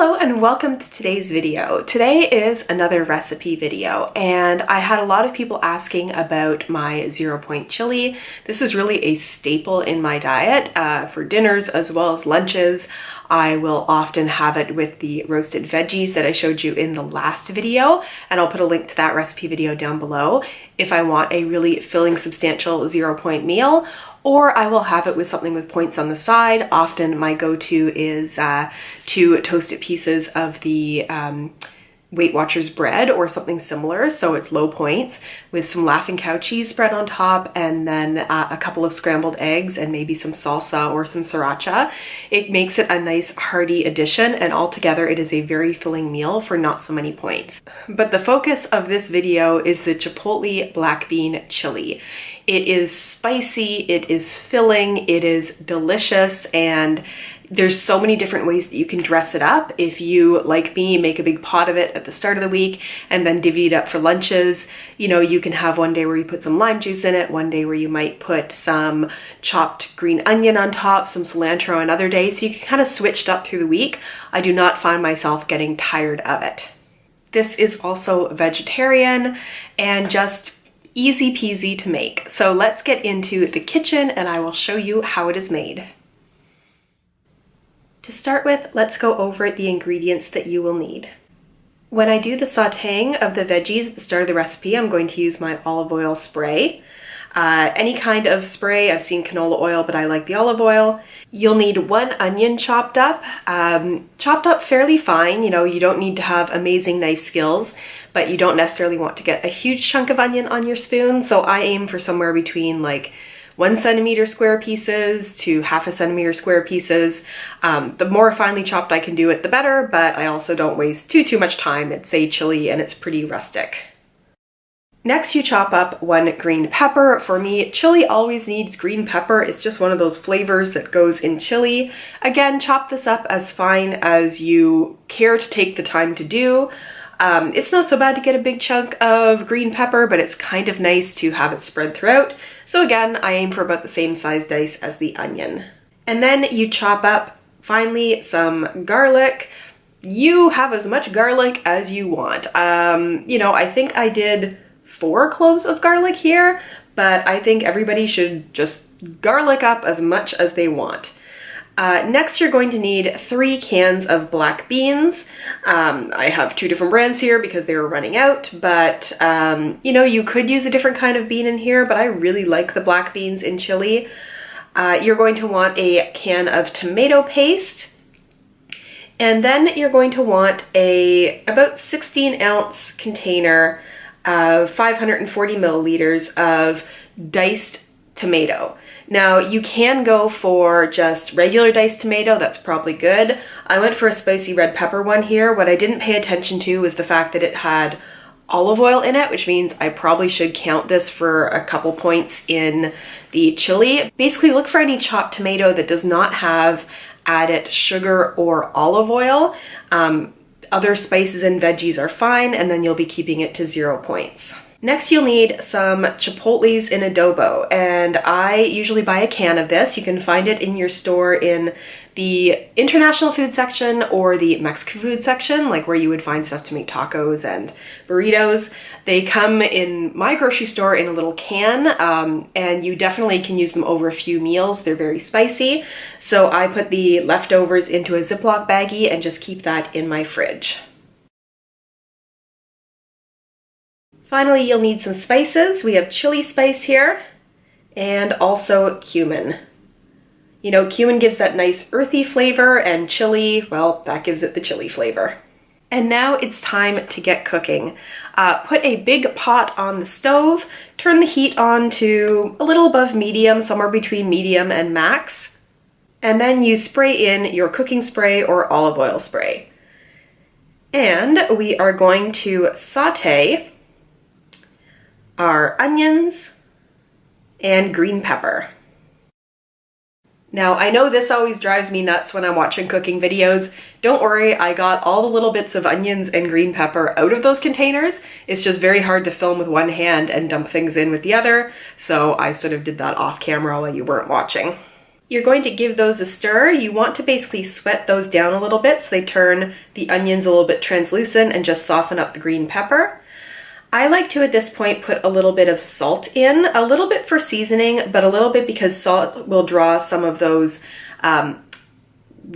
Hello and welcome to today's video. Today is another recipe video and I had a lot of people asking about my 0-point chili. This is really a staple in my diet for dinners as well as lunches. I will often have it with the roasted veggies that I showed you in the last video, and I'll put a link to that recipe video down below if I want a really filling, substantial 0-point meal. Or I will have it with something with points on the side. Often my go-to is 2 toasted pieces of the Weight Watchers bread or something similar, so it's low points, with some Laughing Cow cheese spread on top, and then a couple of scrambled eggs and maybe some salsa or some sriracha. It makes it a nice hearty addition, and altogether it is a very filling meal for not so many points. But the focus of this video is the Chipotle black bean chili. It is spicy, it is filling, it is delicious, and there's so many different ways that you can dress it up. If you, like me, make a big pot of it at the start of the week and then divvy it up for lunches, you know, you can have one day where you put some lime juice in it, one day where you might put some chopped green onion on top, some cilantro another day, so you can kind of switch it up through the week. I do not find myself getting tired of it. This is also vegetarian and just easy peasy to make. So let's get into the kitchen and I will show you how it is made. To start with, let's go over the ingredients that you will need. When I do the sauteing of the veggies at the start of the recipe, I'm going to use my olive oil spray. Any kind of spray. I've seen canola oil, but I like the olive oil. You'll need 1 onion chopped up fairly fine. You know, you don't need to have amazing knife skills, but you don't necessarily want to get a huge chunk of onion on your spoon. So I aim for somewhere between like 1 centimeter square pieces to 1/2 centimeter square pieces. The more finely chopped I can do it, the better, but I also don't waste too much time. It's a chili and it's pretty rustic. Next, you chop up 1 green pepper. For me, chili always needs green pepper. It's just one of those flavors that goes in chili. Again, chop this up as fine as you care to take the time to do. It's not so bad to get a big chunk of green pepper, but it's kind of nice to have it spread throughout. So again, I aim for about the same size dice as the onion. And then you chop up finely some garlic. You have as much garlic as you want. You know, I think I did 4 cloves of garlic here, but I think everybody should just garlic up as much as they want. Next, you're going to need 3 cans of black beans. I have 2 different brands here because they were running out, but you know, you could use a different kind of bean in here, but I really like the black beans in chili. You're going to want a can of tomato paste, and then you're going to want about 16-ounce container of 540 milliliters of diced tomato. Now, you can go for just regular diced tomato, that's probably good. I went for a spicy red pepper one here. What I didn't pay attention to was the fact that it had olive oil in it, which means I probably should count this for a couple points in the chili. Basically, look for any chopped tomato that does not have added sugar or olive oil. Other spices and veggies are fine, and then you'll be keeping it to 0 points. Next, you'll need some chipotles in adobo, and I usually buy a can of this. You can find it in your store in the international food section or the Mexican food section, like where you would find stuff to make tacos and burritos. They come in my grocery store in a little can, and you definitely can use them over a few meals. They're very spicy, so I put the leftovers into a Ziploc baggie and just keep that in my fridge. Finally, you'll need some spices. We have chili spice here and also cumin. You know, cumin gives that nice earthy flavor, and chili, well, that gives it the chili flavor. And now it's time to get cooking. Put a big pot on the stove, turn the heat on to a little above medium, somewhere between medium and max, and then you spray in your cooking spray or olive oil spray. And we are going to saute our onions and green pepper. Now, I know this always drives me nuts when I'm watching cooking videos. Don't worry, I got all the little bits of onions and green pepper out of those containers. It's just very hard to film with one hand and dump things in with the other, so I sort of did that off camera while you weren't watching. You're going to give those a stir. You want to basically sweat those down a little bit so they turn the onions a little bit translucent and just soften up the green pepper. I like to, at this point, put a little bit of salt in, a little bit for seasoning, but a little bit because salt will draw some of those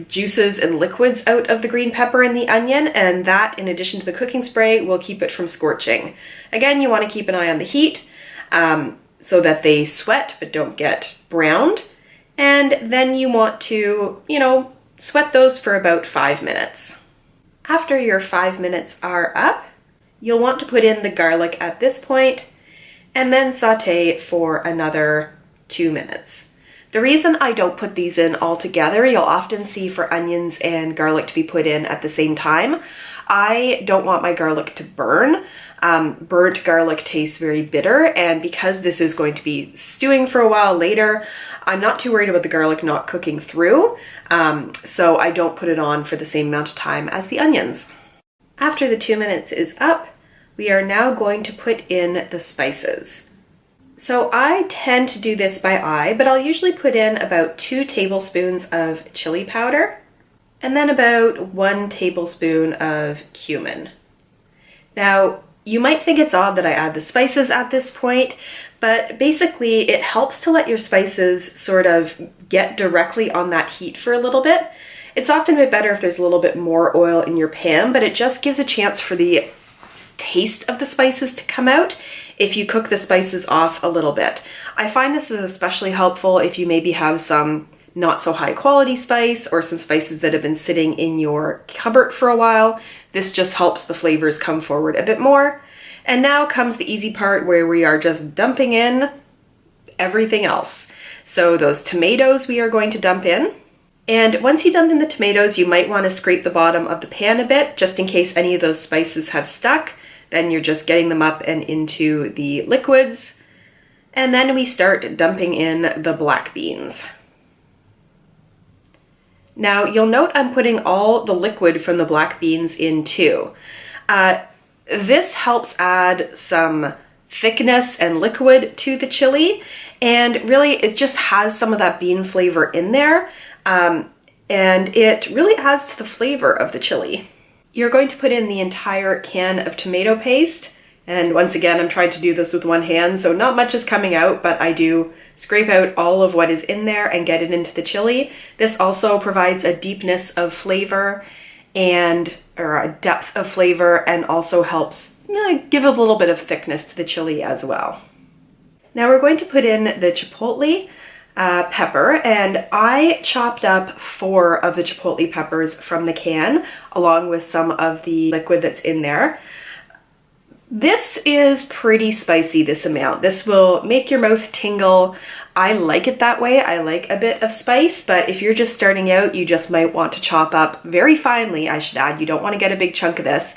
juices and liquids out of the green pepper and the onion, and that, in addition to the cooking spray, will keep it from scorching. Again, you want to keep an eye on the heat so that they sweat but don't get browned. And then you want to, sweat those for about 5 minutes. After your 5 minutes are up, you'll want to put in the garlic at this point and then saute for another 2 minutes. The reason I don't put these in all together, you'll often see for onions and garlic to be put in at the same time. I don't want my garlic to burn. Burnt garlic tastes very bitter, and because this is going to be stewing for a while later, I'm not too worried about the garlic not cooking through, so I don't put it on for the same amount of time as the onions. After the 2 minutes is up, we are now going to put in the spices. So I tend to do this by eye, but I'll usually put in about 2 tablespoons of chili powder and then about 1 tablespoon of cumin. Now, you might think it's odd that I add the spices at this point, but basically it helps to let your spices sort of get directly on that heat for a little bit. It's often a bit better if there's a little bit more oil in your pan, but it just gives a chance for the taste of the spices to come out if you cook the spices off a little bit. I find this is especially helpful if you maybe have some not so high quality spice or some spices that have been sitting in your cupboard for a while. This just helps the flavors come forward a bit more. And now comes the easy part where we are just dumping in everything else. So those tomatoes we are going to dump in. And once you dump in the tomatoes, you might want to scrape the bottom of the pan a bit just in case any of those spices have stuck. Then you're just getting them up and into the liquids. And then we start dumping in the black beans. Now you'll note I'm putting all the liquid from the black beans in too. This helps add some thickness and liquid to the chili, and really it just has some of that bean flavor in there, and it really adds to the flavor of the chili. You're going to put in the entire can of tomato paste, and once again I'm trying to do this with one hand, so not much is coming out, but I do scrape out all of what is in there and get it into the chili. This also provides a deepness of flavor or a depth of flavor, and also helps give a little bit of thickness to the chili as well. Now we're going to put in the chipotle pepper, and I chopped up 4 of the chipotle peppers from the can along with some of the liquid that's in there. This is pretty spicy, this amount. This will make your mouth tingle. I like it that way. I like a bit of spice, but if you're just starting out, you just might want to chop up very finely, I should add. You don't want to get a big chunk of this.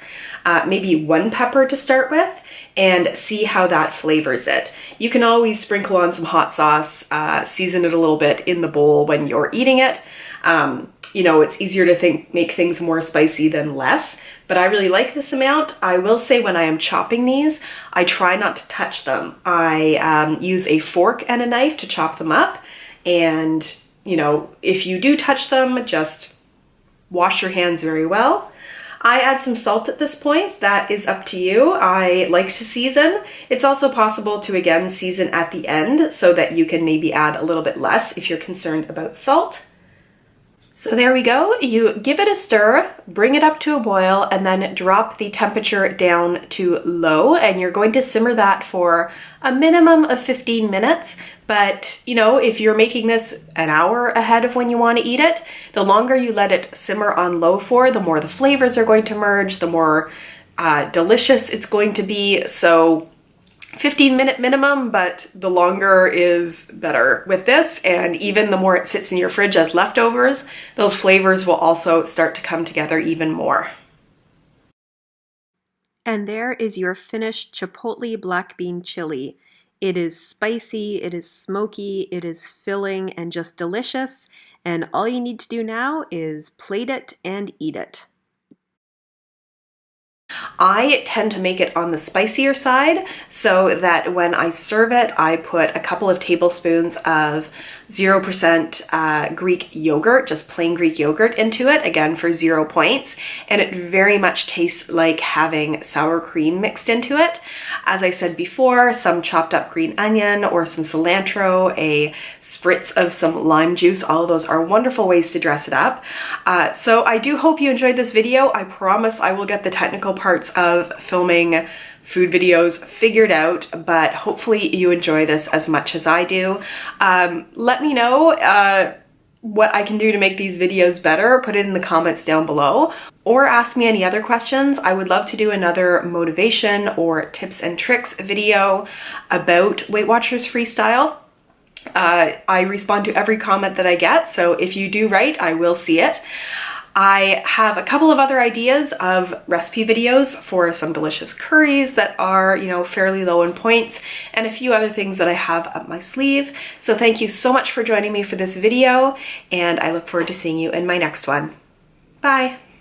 Maybe 1 pepper to start with, and see how that flavors it. You can always sprinkle on some hot sauce, season it a little bit in the bowl when you're eating it. It's easier to make things more spicy than less, but I really like this amount. I will say when I am chopping these, I try not to touch them. I use a fork and a knife to chop them up, and if you do touch them, just wash your hands very well. I add some salt at this point. That is up to you. I like to season. It's also possible to again season at the end so that you can maybe add a little bit less if you're concerned about salt. So there we go. You give it a stir, bring it up to a boil, and then drop the temperature down to low, and you're going to simmer that for a minimum of 15 minutes. But, if you're making this an hour ahead of when you want to eat it, the longer you let it simmer on low for, the more the flavors are going to merge, the more delicious it's going to be. So 15-minute minimum, but the longer is better with this, and even the more it sits in your fridge as leftovers, those flavors will also start to come together even more. And there is your finished Chipotle black bean chili. It is spicy, it is smoky, it is filling, and just delicious, and all you need to do now is plate it and eat it. I tend to make it on the spicier side so that when I serve it, I put a couple of tablespoons of 0% Greek yogurt, just plain Greek yogurt into it, again for 0 points, and it very much tastes like having sour cream mixed into it. As I said before, some chopped up green onion or some cilantro, a spritz of some lime juice, all of those are wonderful ways to dress it up. So I do hope you enjoyed this video. I promise I will get the technical parts of filming food videos figured out, but hopefully you enjoy this as much as I do. Let me know what I can do to make these videos better. Put it in the comments down below, or ask me any other questions. I would love to do another motivation or tips and tricks video about Weight Watchers Freestyle. I respond to every comment that I get, so if you do write, I will see it. I have a couple of other ideas of recipe videos for some delicious curries that are, you know, fairly low in points, and a few other things that I have up my sleeve. So thank you so much for joining me for this video, and I look forward to seeing you in my next one. Bye!